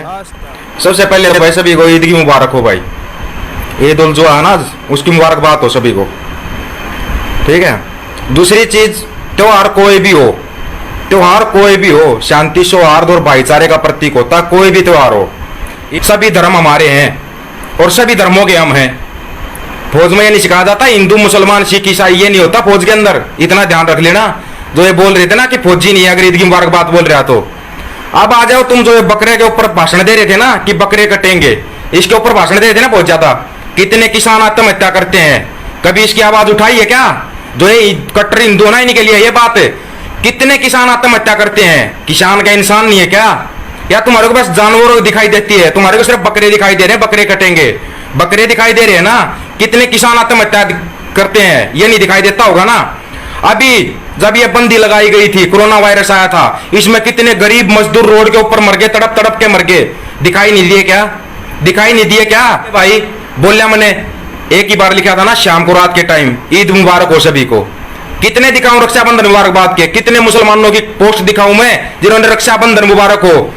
है। सबसे पहले तो भाई सभी को ईद की मुबारक हो भाई। ईद उल जुहा ना, उसकी मुबारकबाद हो सभी को, ठीक है। दूसरी चीज, त्योहार कोई भी हो, त्योहार कोई भी हो, शांति सौहार्द और भाईचारे का प्रतीक होता है। कोई भी त्योहार हो, सभी धर्म हमारे हैं और सभी धर्मों के हम हैं। फौज में ये नहीं सिखाया जाता हिंदू मुसलमान सिख ईसाई, ये नहीं होता फौज के अंदर। इतना ध्यान रख लेना। जो ये बोल रहे थे ना कि फौजी नहीं है अगर ईद की मुबारकबाद बोल रहा तो अब आ जाओ तुम। जो ये बकरे के ऊपर भाषण दे रहे थे ना कि बकरे कटेंगे, इसके ऊपर भाषण दे रहे थे ना बहुत ज्यादा। कितने किसान आत्महत्या करते हैं, कभी इसकी आवाज उठाई है क्या? जो ये कट्टर हिंदू है ना, इन्हीं के लिए ये बात है। कितने किसान आत्महत्या करते हैं, किसान का इंसान नहीं है क्या? या तुम्हारे को बस जानवर दिखाई देती है? तुम्हारे को सिर्फ बकरे दिखाई दे रहे हैं, बकरे कटेंगे, बकरे दिखाई दे रहे हैं ना। कितने किसान आत्महत्या करते हैं, ये नहीं दिखाई देता होगा ना। अभी जब ये बंदी लगाई गई थी, कोरोना वायरस आया था, इसमें कितने गरीब मजदूर रोड के ऊपर मर गए, तड़प तड़प के मर गए। दिखाई नहीं दिए क्या? दिखाई नहीं दिए क्या भाई? बोलिया मैंने एक ही बार लिखा था ना शाम को रात के टाइम, ईद मुबारक हो सभी को। कितने दिखाऊं रक्षाबंधन मुबारकबाद के? कितने मुसलमानों की पोस्ट दिखाऊं मैं जिन्होंने रक्षाबंधन मुबारक हो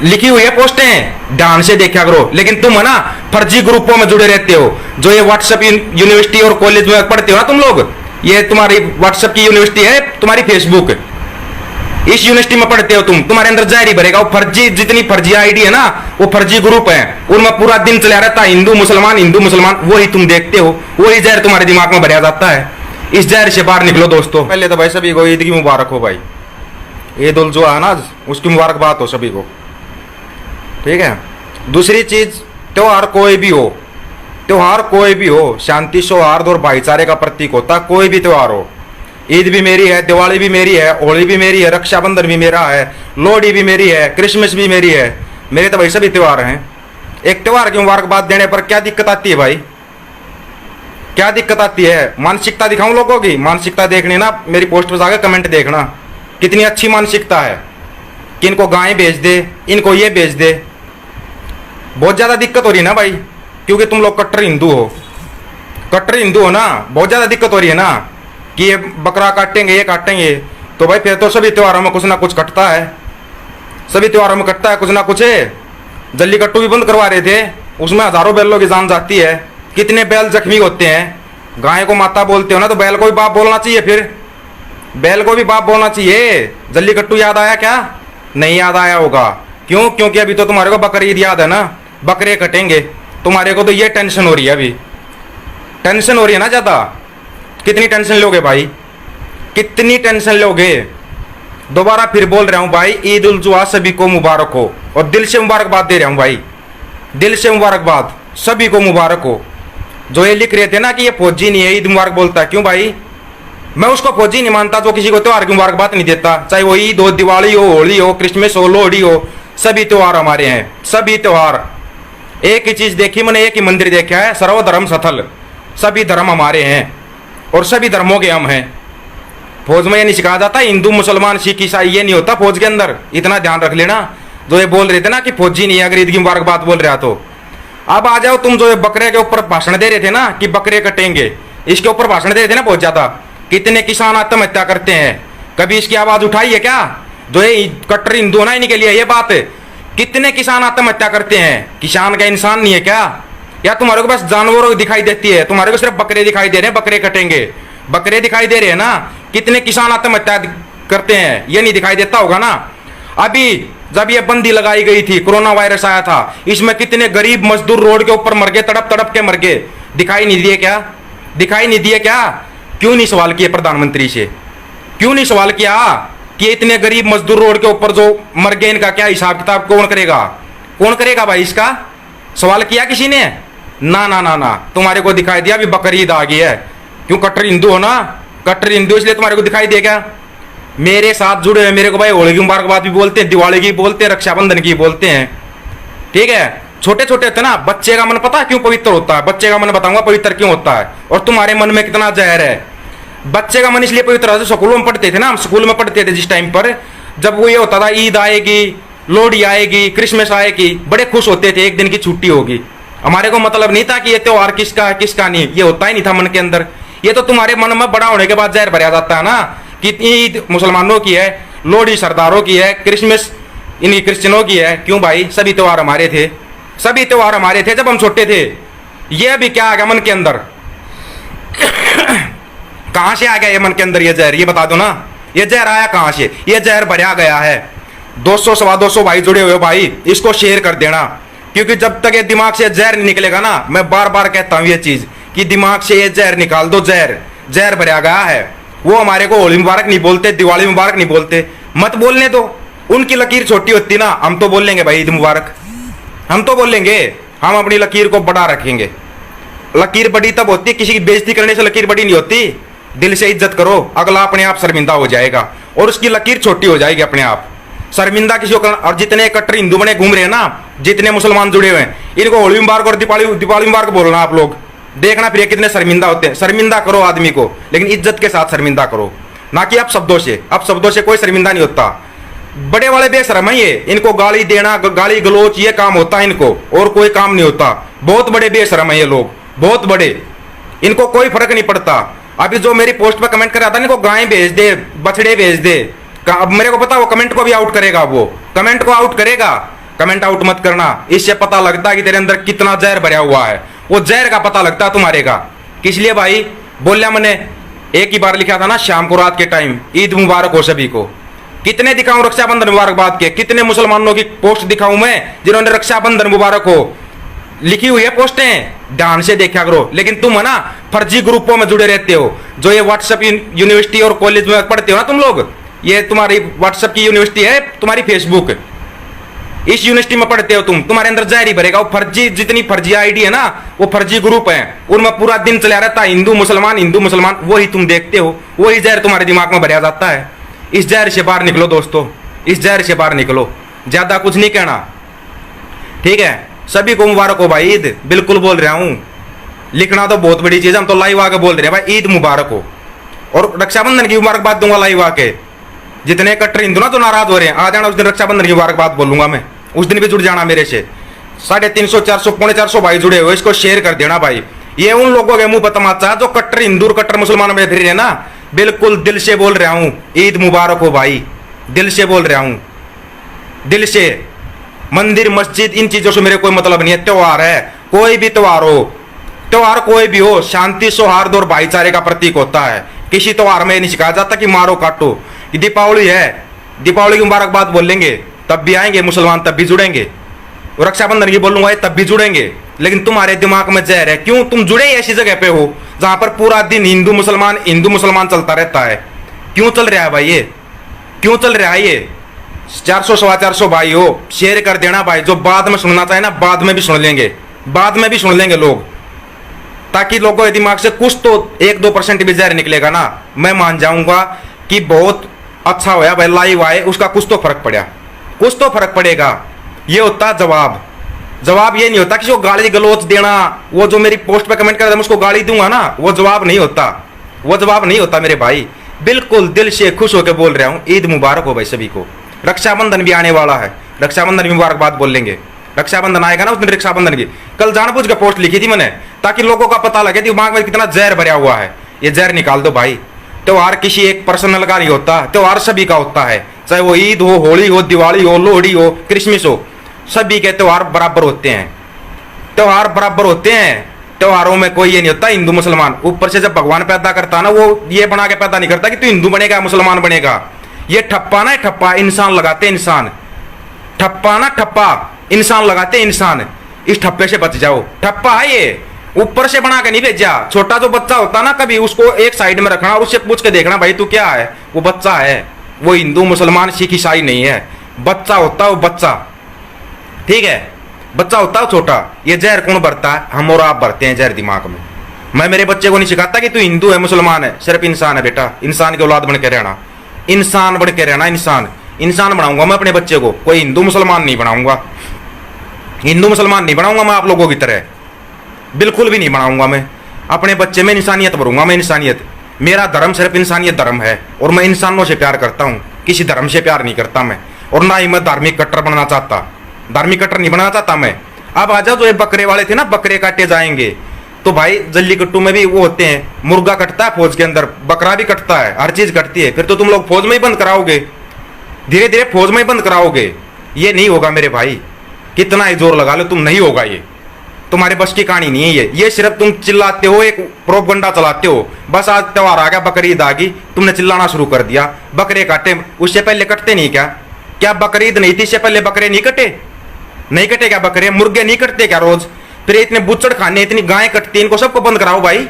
लिखी हुई है पोस्टें? ध्यान से देखा करो। लेकिन तुम है ना फर्जी ग्रुपों में जुड़े रहते हो। जो ये व्हाट्सएप यूनिवर्सिटी और कॉलेज में पढ़ते हो ना तुम लोग, ये तुम्हारी व्हाट्सएप की यूनिवर्सिटी है, तुम्हारी फेसबुक, इस यूनिवर्सिटी में पढ़ते हो तुम। तुम्हारे अंदर जारी भरेगा वो फर्जी, जितनी फर्जी आईडी है ना वो फर्जी ग्रुप है, उनमें पूरा दिन चला रहता है हिंदू मुसलमान। वही तुम देखते हो, वही जहर तुम्हारे दिमाग में भरा जाता है। इस जहर से बाहर निकलो दोस्तों। पहले तो भाई सभी को ईद की मुबारक हो भाई। ईद उल जुहा ना, उसकी मुबारकबाद हो सभी को, ठीक है। दूसरी चीज, त्योहार कोई भी हो, त्योहार कोई भी हो, शांति सौहार्द और भाईचारे का प्रतीक होता है। कोई भी त्योहार हो, ईद भी मेरी है, दिवाली भी मेरी है, होली भी मेरी है, रक्षाबंधन भी मेरा है, लोहड़ी भी मेरी है, क्रिसमस भी मेरी है। मेरे तो भाई सभी त्योहार हैं। एक त्योहार की मुबारकबाद देने पर क्या दिक्कत आती है भाई? क्या दिक्कत आती है? मानसिकता दिखाऊं लोगों की? मानसिकता देखनी ना, मेरी पोस्ट पर जाकर कमेंट देखना कितनी अच्छी मानसिकता है कि इनको गाय भेज दे, इनको ये भेज दे। बहुत ज्यादा दिक्कत हो रही है ना भाई, क्योंकि तुम लोग कट्टर हिंदू हो, कट्टर हिंदू हो ना। बहुत ज्यादा दिक्कत हो रही है ना कि ये बकरा काटेंगे, ये काटेंगे। तो भाई फिर तो सभी त्योहारों में कुछ ना कुछ कटता है, सभी त्योहारों में कटता है कुछ ना कुछ है। जल्लीकट्टू भी बंद करवा रहे थे, उसमें हजारों बैलों की जान जाती है। कितने बैल जख्मी होते हैं। गाय को माता बोलते हो ना, तो बैल को भी बाप बोलना चाहिए। फिर बैल को भी बाप बोलना चाहिए। जल्लीकट्टू याद आया क्या? नहीं याद आया होगा। क्यों? क्योंकि अभी तो तुम्हारे को बकरीद याद है ना, बकरे कटेंगे। तुम्हारे को तो ये टेंशन हो रही है, अभी टेंशन हो रही है ना ज्यादा। कितनी टेंशन लोगे भाई, कितनी टेंशन लोगे? दोबारा फिर बोल रहा हूं भाई, ईद उल जुहा सभी को मुबारक हो। और दिल से मुबारकबाद दे रहा हूं भाई, दिल से मुबारकबाद, सभी को मुबारक हो। जो ये लिख रहे थे ना कि ये फौजी नहीं है ईद मुबारक बोलता है, क्यों भाई? मैं उसको फौजी नहीं मानता जो किसी को त्योहार की मुबारकबाद नहीं देता। चाहे वो ईद हो, दिवाली हो, होली हो, क्रिसमस हो, लोहड़ी हो, सभी त्योहार हमारे हैं, सभी त्योहार। एक ही चीज देखी मैंने, एक ही मंदिर देखा है, सर्वधर्म स्थल। सभी धर्म हमारे हैं और सभी धर्मों के हम हैं। फौज में ये नहीं सिखाया जाता हिंदू मुसलमान सिख ईसाई, ये नहीं होता फौज के अंदर। इतना ध्यान रख लेना। जो ये बोल रहे थे ना कि फौजी नहीं है अगर ईद की मुबारकबाद बोल रहा तो अब आ जाओ तुम। जो ये बकरे के ऊपर भाषण दे रहे थे ना कि बकरे कटेंगे, इसके ऊपर भाषण दे रहे थे ना बहुत ज्यादा। कितने किसान आत्महत्या करते हैं, कभी इसकी आवाज उठाई है क्या? जो ये कट्टर हिंदू है ना, इन्हीं के लिए ये बात है। कितने किसान आत्महत्या करते हैं, किसान का इंसान नहीं है क्या? या तुम्हारे को बस जानवर दिखाई देती है? तुम्हारे को सिर्फ बकरे दिखाई दे रहे हैं, बकरे कटेंगे, बकरे दिखाई दे रहे हैं ना। कितने किसान आत्महत्या करते हैं, ये नहीं दिखाई देता होगा ना। अभी जब ये बंदी लगाई गई थी, कोरोना वायरस आया था, इसमें कितने गरीब मजदूर रोड के ऊपर मर गए, तड़प तड़प के मर गए। दिखाई नहीं दिए क्या? दिखाई नहीं दिए क्या? क्यों नहीं सवाल किए प्रधानमंत्री से? क्यों नहीं सवाल किया कि इतने गरीब मजदूर रोड के ऊपर जो मर गए, इनका क्या हिसाब किताब कौन करेगा? कौन करेगा भाई इसका? सवाल किया किसी ने? ना ना ना ना। तुम्हारे को दिखाई दिया अभी बकरीद आ गई है, क्यों? कट्टर हिंदू हो ना, कट्टर हिंदू, इसलिए तुम्हारे को दिखाई देगा। मेरे साथ जुड़े हुए मेरे को भाई होली की मुबारकबाद भी बोलते हैं, दिवाली की बोलते हैं, रक्षाबंधन की बोलते हैं, ठीक है। छोटे छोटे थे ना, बच्चे का मन पता है क्यों पवित्र होता है? बच्चे का मन बताऊंगा पवित्र क्यों होता है। और तुम्हारे मन में कितना जहर है। बच्चे का मन इसलिए पवित्र होता है, स्कूलों में पढ़ते थे ना, हम स्कूल में पढ़ते थे जिस टाइम पर, जब वो ये होता था ईद आएगी, लोहड़ी आएगी, क्रिसमस आएगी, बड़े खुश होते थे, एक दिन की छुट्टी होगी। हमारे को मतलब नहीं था कि ये त्योहार किसका है किसका नहीं, ये होता ही नहीं था मन के अंदर। ये तो तुम्हारे मन में बड़ा होने के बाद जहर भरा जाता है ना कि ईद मुसलमानों की है, लोहड़ी सरदारों की है, क्रिसमस इन्हीं क्रिश्चियनों की है। क्यों भाई, सभी त्योहार हमारे थे, सभी त्योहार हमारे थे जब हम छोटे थे। ये अभी क्या आ गया मन के अंदर? कहां से आ गया ये मन के अंदर ये जहर? ये बता दो ना, ये जहर आया कहां से? ये जहर भरा गया है। 200 सवा 200 भाई जुड़े हुए हो भाई, इसको शेयर कर देना, क्योंकि जब तक ये दिमाग से जहर नहीं निकलेगा ना, मैं बार बार कहता हूं ये चीज कि दिमाग से ये जहर निकाल दो। जहर जहर भरा गया है। वो हमारे को होली मुबारक नहीं बोलते, दिवाली मुबारक नहीं बोलते, मत बोलने दो। उनकी लकीर छोटी होती ना, हम तो बोल लेंगे भाई ईद मुबारक, हम तो बोल लेंगे, हम अपनी लकीर को बड़ा रखेंगे। लकीर बड़ी तब होती है, किसी की बेइज्जती करने से लकीर बड़ी नहीं होती। दिल से इज्जत करो, अगला अपने आप शर्मिंदा हो जाएगा और उसकी लकीर छोटी हो जाएगी अपने आप। शर्मिंदा किसी को करना। और जितने कट्टर हिंदू बने घूम रहे हैं ना, जितने मुसलमान जुड़े हुए हैं, इनको होली मुबारक और दीपावली मुबारक बोलना आप लोग, देखना फिर कितने शर्मिंदा होते हैं। शर्मिंदा करो आदमी को, लेकिन इज्जत के साथ शर्मिंदा करो, ना कि आप शब्दों से। अब शब्दों से कोई शर्मिंदा नहीं होता। बड़े वाले बेशरम है ये, इनको गाली देना, गाली गलोच, ये काम होता है इनको, और कोई काम नहीं होता। बहुत बड़े बेशरम है ये लोग, बहुत बड़े, इनको कोई फर्क नहीं पड़ता। अभी जो मेरी पोस्ट पर कमेंट कर रहा था ना, इनको गायें भेज दे, बछड़े भेज दे, अब मेरे को पता वो कमेंट को भी आउट करेगा, वो कमेंट को आउट करेगा। कमेंट आउट मत करना, इससे पता लगता है कि तेरे अंदर कितना जहर भरा हुआ है। वो जहर का पता लगता है तुम्हारे का। किस लिए भाई बोलिया? मैंने एक ही बार लिखा था ना शाम को रात के टाइम, ईद मुबारक हो सभी को। कितने दिखाऊं रक्षाबंधन मुबारकबाद के? कितने मुसलमानों की पोस्ट दिखाऊं मैं जिन्होंने रक्षाबंधन मुबारक हो लिखी हुई है पोस्टें? ध्यान से देखा करो। लेकिन तुम है ना फर्जी ग्रुपों में जुड़े रहते हो, जो ये व्हाट्सएप यूनिवर्सिटी और कॉलेज में पढ़ते हो ना तुम लोग, ये तुम्हारी व्हाट्सएप की यूनिवर्सिटी है, तुम्हारी फेसबुक, इस यूनिवर्सिटी में पढ़ते हो तुम। तुम्हारे अंदर जहर ही भरेगा। वो फर्जी, जितनी फर्जी आईडी है ना, वो फर्जी ग्रुप है, उनमें पूरा दिन चला रहता है हिंदू मुसलमान, वही तुम देखते हो, वही जहर तुम्हारे दिमाग में भरा जाता है। इस जहर से बाहर निकलो दोस्तों, इस जहर से बाहर निकलो। ज्यादा कुछ नहीं कहना, ठीक है? सभी को मुबारक हो भाई ईद, बिल्कुल बोल रहा हूं। लिखना तो बहुत बड़ी चीज है, हम तो लाइव आके बोल रहे हैं भाई ईद मुबारक हो। और रक्षाबंधन की मुबारकबाद दूंगा लाइव आके। जितने कट्टर हिंदू ना तो नाराज हो रहे हैं, आ जाना उस दिन रक्षाबंधन की मुबारकबाद बोलूंगा मैं, उस दिन भी जुड़ जाना मेरे से। 350 400 पौने 400 भाई जुड़े हुए, इसको शेयर कर देना भाई। ये उन लोगों के मुंह पर तमाचा जो कट्टर हिंदू और कट्टर मुसलमान में फिर रहे ना, बिल्कुल दिल से बोल रहा हूं ईद मुबारक हो भाई, दिल से बोल रहा हूं, दिल से। मंदिर मस्जिद इन चीजों से मेरे कोई मतलब नहीं है। त्योहार है, कोई भी त्योहार हो, त्योहार कोई भी हो, शांति सौहार्द और भाईचारे का प्रतीक होता है। किसी त्योहार में नहीं सिखाया जाता कि मारो काटो। दीपावली है, दीपावली की मुबारकबाद बोलेंगे तब भी आएंगे मुसलमान, तब भी जुड़ेंगे। रक्षाबंधन की बोलूंगा तब भी जुड़ेंगे। लेकिन तुम्हारे दिमाग में जहर है। क्यों? तुम जुड़े ऐसी जगह पे हो जहां पर पूरा दिन हिंदू मुसलमान चलता रहता है। क्यों चल रहा है भाई ये? क्यों चल रहा है ये? 400 सवा 400 भाई हो, शेयर कर देना भाई। जो बाद में सुनना चाहे ना, बाद में भी सुन लेंगे, बाद में भी सुन लेंगे लोग, ताकि लोगों के दिमाग से कुछ तो 1-2% भी जहर निकलेगा ना। मैं मान जाऊंगा कि बहुत अच्छा होया भाई लाइव आए, उसका कुछ तो फर्क पड़ा, कुछ तो फर्क पड़ेगा। ये होता जवाब। जवाब ये नहीं होता कि जो गाली गलोच देना, वो जो मेरी पोस्ट पे कमेंट कर मैं उसको गाली दूंगा ना, वो जवाब नहीं होता, वो जवाब नहीं होता मेरे भाई। बिल्कुल दिल से खुश होकर बोल रहा हूं ईद मुबारक हो भाई सभी को। रक्षाबंधन भी आने वाला है, रक्षाबंधन की मुबारकबाद बोल लेंगे। रक्षाबंधन आएगा ना उस दिन रक्षाबंधन की। कल जानबूझ के पोस्ट लिखी थी मैंने, ताकि लोगों का पता लगे दिमाग में कितना जहर भरा हुआ है। ये जहर निकाल दो भाई। त्योहार किसी एक पर्सनल का नहीं होता, त्योहार सभी का होता है। चाहे वो ईद हो, होली हो, दिवाली हो, लोहड़ी हो, क्रिसमस हो, सभी के त्योहार बराबर होते हैं। त्योहार बराबर होते हैं। त्योहारों में कोई ये नहीं होता हिंदू मुसलमान। ऊपर से जब भगवान पैदा करता ना, वो ये बना के पैदा नहीं करता कि तू हिंदू बनेगा मुसलमान बनेगा। ये ठप्पा ना, ठप्पा इंसान लगाते, इंसान ठप्पा ना, ठप्पा इंसान लगाते, इंसान। इस ठप्पे से बच जाओ। ठप्पा है ये, ऊपर से बना के नहीं भेजा। छोटा जो बच्चा होता ना, कभी उसको एक साइड में रखना और उससे पूछ के देखना भाई तू क्या है। वो बच्चा है, वो हिंदू मुसलमान सिख ईसाई नहीं है। बच्चा होता है वो बच्चा, ठीक है? बच्चा होता है छोटा। ये जहर कौन भरता है? हम और आप भरते हैं जहर दिमाग में। मैं मेरे बच्चे को नहीं सिखाता कि तू हिंदू है मुसलमान है, सिर्फ इंसान है बेटा। इंसान की औलाद बन के रहना, इंसान बन के रहना। इंसान बनाऊंगा मैं अपने बच्चे को, कोई हिंदू मुसलमान नहीं बनाऊंगा। हिंदू मुसलमान नहीं बनाऊंगा मैं आप लोगों की तरह, बिल्कुल भी नहीं बनाऊंगा मैं। अपने बच्चे में इंसानियत भरूंगा मैं, इंसानियत। मेरा धर्म सिर्फ इंसानियत धर्म है, और मैं इंसानों से प्यार करता हूँ, किसी धर्म से प्यार नहीं करता मैं। और ना ही मैं धार्मिक कट्टर बनना चाहता, धार्मिक कट्टर नहीं बनना चाहता मैं। अब आ जाओ, जो ये बकरे वाले थे ना, बकरे काटे जाएंगे, तो भाई जल्लीकट्टू में भी वो होते हैं, मुर्गा कटता है फौज के अंदर, बकरा भी कटता है, हर चीज कटती है। फिर तो तुम लोग फौज में ही बंद कराओगे, धीरे धीरे फौज में ही बंद कराओगे। ये नहीं होगा मेरे भाई, कितना ही जोर लगा लो तुम, नहीं होगा ये, तुम्हारे बस की कहानी नहीं है ये सिर्फ तुम चिल्लाते हो, एक प्रोपगंडा चलाते हो। बस आज त्योहार आ गया, बकरीद आ गई, तुमने चिल्लाना शुरू कर दिया, बकरे काटे, उससे पहले कटते नहीं क्या? क्या बकरीद नहीं थी इससे पहले बकरे नहीं कटे? नहीं कटे क्या बकरे? मुर्गे नहीं कटते क्या रोज? फिर इतने बुच्चड़ खाने, इतनी गाय कटती, इनको सबको बंद कराओ भाई,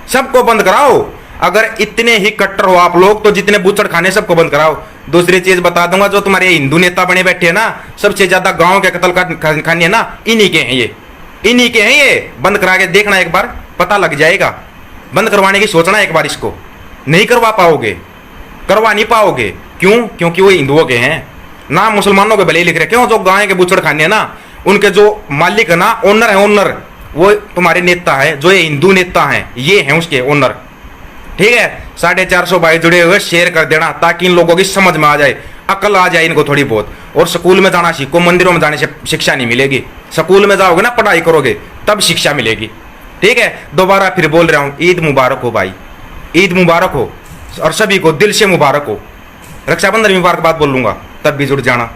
सबको बंद कराओ। अगर इतने ही कट्टर हो आप लोग तो जितने बुच्चड़ खाने सबको बंद कराओ। दूसरी चीज बता दूंगा, जो तुम्हारे हिंदू नेता बने बैठे हैं ना, सबसे ज्यादा गांव के कत्ल खाने है ना, इन्हीं के हैं ये, इन्हीं के हैं ये। बंद करा के देखना एक बार, पता लग जाएगा। बंद करवाने की सोचना एक बार, इसको नहीं करवा पाओगे, करवा नहीं पाओगे। क्यों? क्योंकि वो हिंदुओं के हैं ना, मुसलमानों के भले लिख रहे। क्यों? जो गाय के बुच्चड़ खाने हैं ना, उनके जो मालिक है ना, ओनर है, ओनर वो तुम्हारे नेता है, जो ये हिंदू नेता हैं, ये हैं उसके ओनर। ठीक है, 450 भाई जुड़े हुए, शेयर कर देना ताकि इन लोगों की समझ में आ जाए, अकल आ जाए इनको थोड़ी बहुत। और स्कूल में जाना सीखो, मंदिरों में जाने से शिक्षा नहीं मिलेगी। स्कूल में जाओगे ना, पढ़ाई करोगे, तब शिक्षा मिलेगी। ठीक है, दोबारा फिर बोल रहा हूं, ईद मुबारक हो भाई, ईद मुबारक हो, और सभी को दिल से मुबारक हो। रक्षाबंधन मुबारकबाद बोल लूंगा, तब भी जुड़ जाना।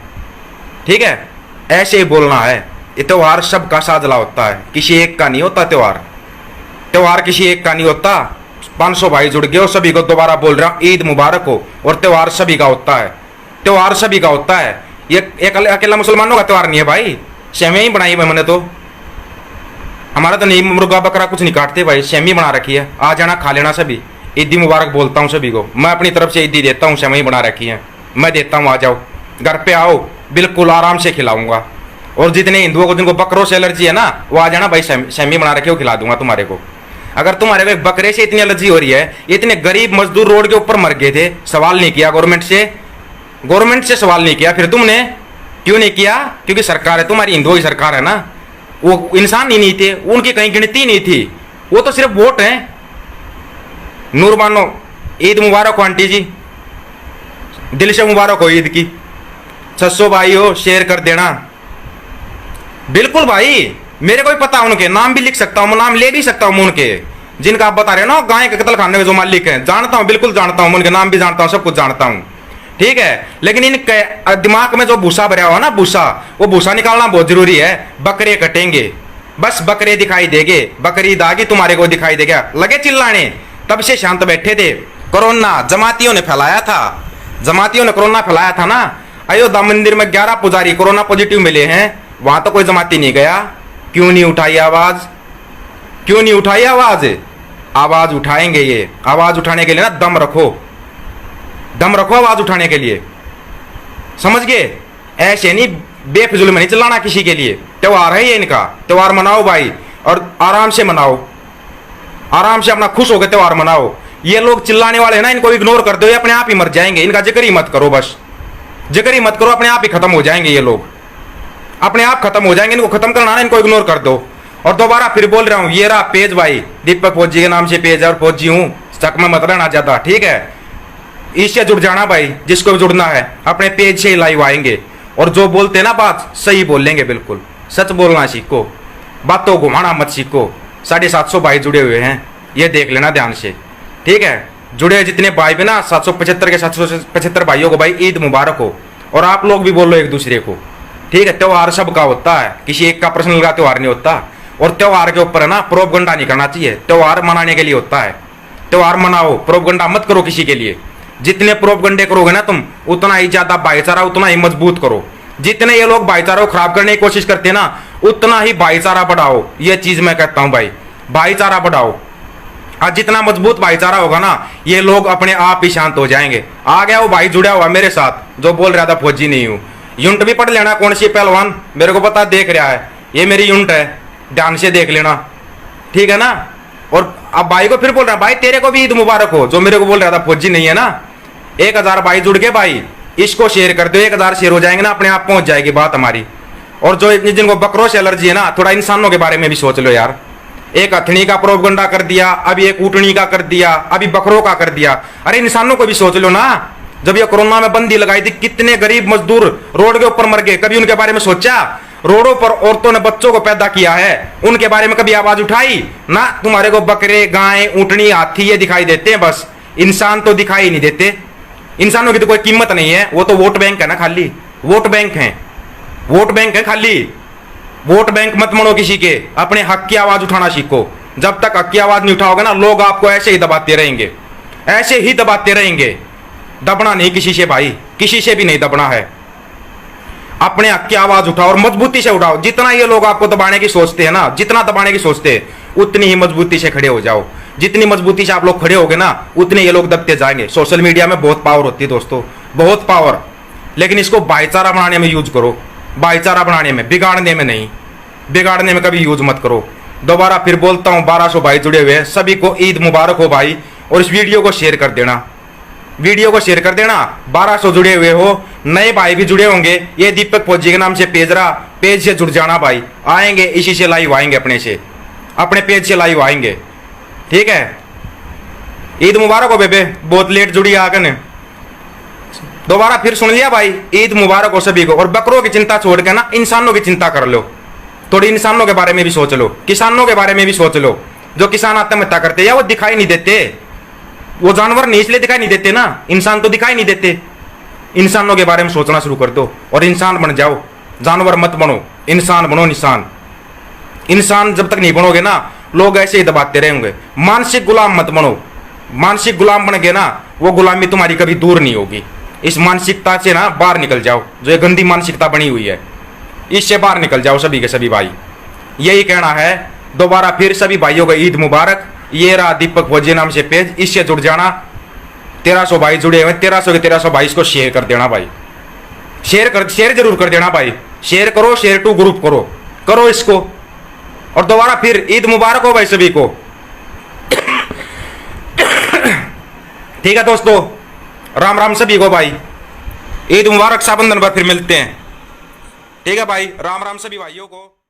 ठीक है, ऐसे ही बोलना है। ये त्योहार सबका साझला होता है, किसी एक का नहीं होता त्योहार। त्योहार किसी एक का नहीं होता। 500 भाई जुड़ गए और सभी को दोबारा बोल रहा हूं, ईद मुबारक हो। और त्योहार सभी का होता है, त्योहार सभी का होता है। ये एक अकेला मुसलमानों का त्योहार नहीं है भाई। सेवई बनाई है मैंने, तो हमारा तो नहीं, मुर्गा बकरा कुछ नहीं काटते भाई, सेवई बना रखी है, आ जाना खा लेना सभी। ईदी मुबारक बोलता हूँ सभी को, मैं अपनी तरफ से ईदी देता हूँ, सेवई बना रखी है, मैं देता हूँ, आ जाओ घर पे आओ, बिल्कुल आराम से खिलाऊंगा। और जितने हिंदुओं को जिनको बकरों से एलर्जी है ना, वो आ जाना भाई, सेवई बना रखी है, वो खिला दूंगा तुम्हारे को। अगर तुम्हारे को बकरे से इतनी एलर्जी हो रही है, इतने गरीब मजदूर रोड के ऊपर मर गए थे, सवाल नहीं किया गवर्नमेंट से, गवर्नमेंट से सवाल नहीं किया। फिर तुमने क्यों नहीं किया? क्योंकि सरकार है तुम्हारी, हिंदुओं की सरकार है ना, वो इंसान ही नहीं थे, उनकी कहीं गिनती नहीं थी, वो तो सिर्फ वोट है। नूर मानो, ईद मुबारक हो आंटी जी, दिल से मुबारक हो ईद की। 600 भाई हो, शेयर कर देना। बिल्कुल भाई, मेरे को भी पता है, उनके नाम भी लिख सकता हूँ, नाम ले भी सकता हूँ उनके, जिनका आप बता रहे हो ना, गाय के कत्ल खाने के जो मालिक हैं, जानता हूँ, बिल्कुल जानता हूँ, उनके नाम भी जानता हूँ, सब कुछ जानता हूँ। ठीक है, लेकिन इनके दिमाग में जो भूसा भरा हुआ ना, भूसा, वो भूसा निकालना बहुत जरूरी है। बकरे कटेंगे, बस बकरे दिखाई देंगे, बकरीद आ गई, तुम्हारे को दिखाई देगा, लगे चिल्लाने, तब से शांत बैठे थे। कोरोना जमातियों ने फैलाया था, जमातियों ने कोरोना फैलाया था ना। अयोध्या मंदिर में 11 पुजारी कोरोना पॉजिटिव मिले हैं, वहां तो कोई जमाती नहीं गया। क्यों नहीं उठाई आवाज? क्यों नहीं उठाई आवाज? आवाज उठाएंगे, ये आवाज उठाने के लिए ना दम रखो, दम रखो आवाज उठाने के लिए, समझ गए? ऐसे नहीं बेफिजूल में नहीं चिल्लाना किसी के लिए। त्योहार है ये इनका, त्योहार मनाओ भाई, और आराम से मनाओ, आराम से अपना खुश होकर त्योहार मनाओ। ये लोग चिल्लाने वाले हैं ना, इनको इग्नोर कर दो, ये अपने आप ही मर जाएंगे, इनका जिक्र ही मत करो, बस जिक्र ही मत करो, अपने आप ही खत्म हो जाएंगे ये लोग, अपने आप खत्म हो जाएंगे। इनको खत्म करना ना, इनको इग्नोर कर दो। और दोबारा फिर बोल रहा हूं, ये रहा पेज भाई, दीपक फौजी के नाम से पेज है, और फौजी हूं, शक में मत रहना ज्यादा। ठीक है, इससे जुड़ जाना भाई, जिसको भी जुड़ना है, अपने पेज से ही लाइव आएंगे, और जो बोलते हैं ना बात सही बोल लेंगे, बिल्कुल सच बोलना सीखो, बातों घुमाना मत सीखो। 750 भाई जुड़े हुए हैं, ये देख लेना ध्यान से। ठीक है, जुड़े जितने भाई भी ना, 775 के 775 भाइयों को भाई ईद मुबारक हो। और आप लोग भी बोलो एक दूसरे को। ठीक है, त्योहार सबका होता है, किसी एक का पर्सनल का त्योहार नहीं होता। और त्योहार के ऊपर है ना प्रोपगंडा नहीं करना चाहिए, त्योहार मनाने के लिए होता है। त्योहार मनाओ, प्रोपगंडा मत करो किसी के लिए। जितने प्रोपगंडे करोगे ना तुम, उतना ही ज्यादा भाईचारा, उतना ही मजबूत करो। जितने ये लोग भाईचारा को खराब करने की कोशिश करते हैं ना, उतना ही भाईचारा बढ़ाओ। ये चीज मैं कहता हूं भाई, भाईचारा बढ़ाओ। आज जितना मजबूत भाईचारा होगा ना, ये लोग अपने आप ही शांत हो जाएंगे। आ गया वो भाई जुड़ा हुआ मेरे साथ, जो बोल रहा था फौजी नहीं हूं। यूनिट भी पढ़ लेना, कौन सी पहलवान, मेरे को पता, देख रहा है, ये मेरी यूनिट है, ध्यान से देख लेना। ठीक है ना। और अब भाई को फिर बोल रहा, भाई तेरे को भी ईद मुबारक हो, जो मेरे को बोल रहा था फौजी नहीं है ना। 1000 भाई जुड़ के भाई इसको शेयर कर दो, 1000 शेयर हो जाएंगे ना, अपने आप पहुंच जाएगी बात हमारी। और जो जिनको बकरों से एलर्जी है ना, थोड़ा इंसानों के बारे में भी सोच लो यार। एक हथनी का प्रोपगंडा कर दिया, अभी एक ऊँटनी का कर दिया, अभी बकरों का कर दिया। अरे इंसानों को भी सोच लो ना। जब ये कोरोना में बंदी लगाई थी, कितने गरीब मजदूर रोड के ऊपर मर गए, कभी उनके बारे में सोचा? रोडों पर औरतों ने बच्चों को पैदा किया है, उनके बारे में कभी आवाज उठाई ना? तुम्हारे को बकरे, गाय, ऊँटनी, हाथी ये दिखाई देते हैं बस, इंसान तो दिखाई नहीं देते। इंसानों की तो कोई कीमत नहीं है, वो तो वोट बैंक है ना, खाली वोट बैंक है। वोट बैंक है खाली। वोट बैंक मत बनो किसी के, अपने हक की आवाज उठाना सीखो। जब तक हक की आवाज नहीं उठाओगे ना, लोग आपको ऐसे ही दबाते रहेंगे, ऐसे ही दबाते रहेंगे। दबना नहीं किसी से भाई, किसी से भी नहीं दबना है। अपने हक की आवाज उठाओ और मजबूती से उठाओ। जितना ये लोग आपको दबाने की सोचते हैं ना, जितना दबाने की सोचते हैं, उतनी ही मजबूती से खड़े हो जाओ। जितनी मजबूती से आप लोग खड़े होगे ना, उतने ये लोग दबते जाएंगे। सोशल मीडिया में बहुत पावर होती है दोस्तों, बहुत पावर, लेकिन इसको भाईचारा बनाने में यूज करो, भाईचारा बनाने में, बिगाड़ने में नहीं। बिगाड़ने में कभी यूज मत करो। दोबारा फिर बोलता हूँ, 1200 भाई जुड़े हुए हैं, सभी को ईद मुबारक हो भाई। और इस वीडियो को शेयर कर देना, वीडियो को शेयर कर देना। 1200 जुड़े हुए हो, नए भाई भी जुड़े होंगे। ये दीपक फौजी के नाम से पेज रहा, पेज से जुड़ जाना भाई। आएंगे इसी से लाइव आएंगे, अपने पेज से लाइव आएंगे, ठीक है। ईद मुबारक हो बेबे, बहुत लेट जुड़ी आकर। दोबारा फिर सुन लिया भाई, ईद मुबारक हो सभी को। और बकरों की चिंता छोड़ के ना, इंसानों की चिंता कर लो। थोड़ी इंसानों के बारे में भी सोच लो, किसानों के बारे में भी सोच लो। जो किसान आत्महत्या करते हैं, या वो दिखाई नहीं देते, वो जानवर नहीं इसलिए दिखाई नहीं देते ना, इंसान तो दिखाई नहीं देते। इंसानों के बारे में सोचना शुरू कर दो और इंसान बन जाओ। जानवर मत बनो, इंसान बनो। इंसान जब तक नहीं बनोगे ना, लोग ऐसे ही दबाते रहेंगे। मानसिक गुलाम मत बनो। मानसिक गुलाम बन गए ना, वो गुलामी तुम्हारी कभी दूर नहीं होगी। इस मानसिकता से ना बाहर निकल जाओ, जो ये गंदी मानसिकता बनी हुई है, इससे बाहर निकल जाओ सभी के सभी भाई। यही कहना है। दोबारा फिर सभी भाइयों को ईद मुबारक। ये रहा दीपक फौजी नाम से पेज, इससे जुड़ जाना। 1300 भाई जुड़े हुए, 1300 के 1300 भाई इसको शेयर कर देना भाई। शेयर जरूर कर देना भाई। शेयर करो, शेयर टू ग्रुप करो इसको। और दोबारा फिर ईद मुबारक हो भाई सभी को। ठीक है दोस्तों, राम राम सभी को भाई। ईद मुबारक, साबंधन पर फिर मिलते हैं। ठीक है भाई, राम राम सभी भाइयों को।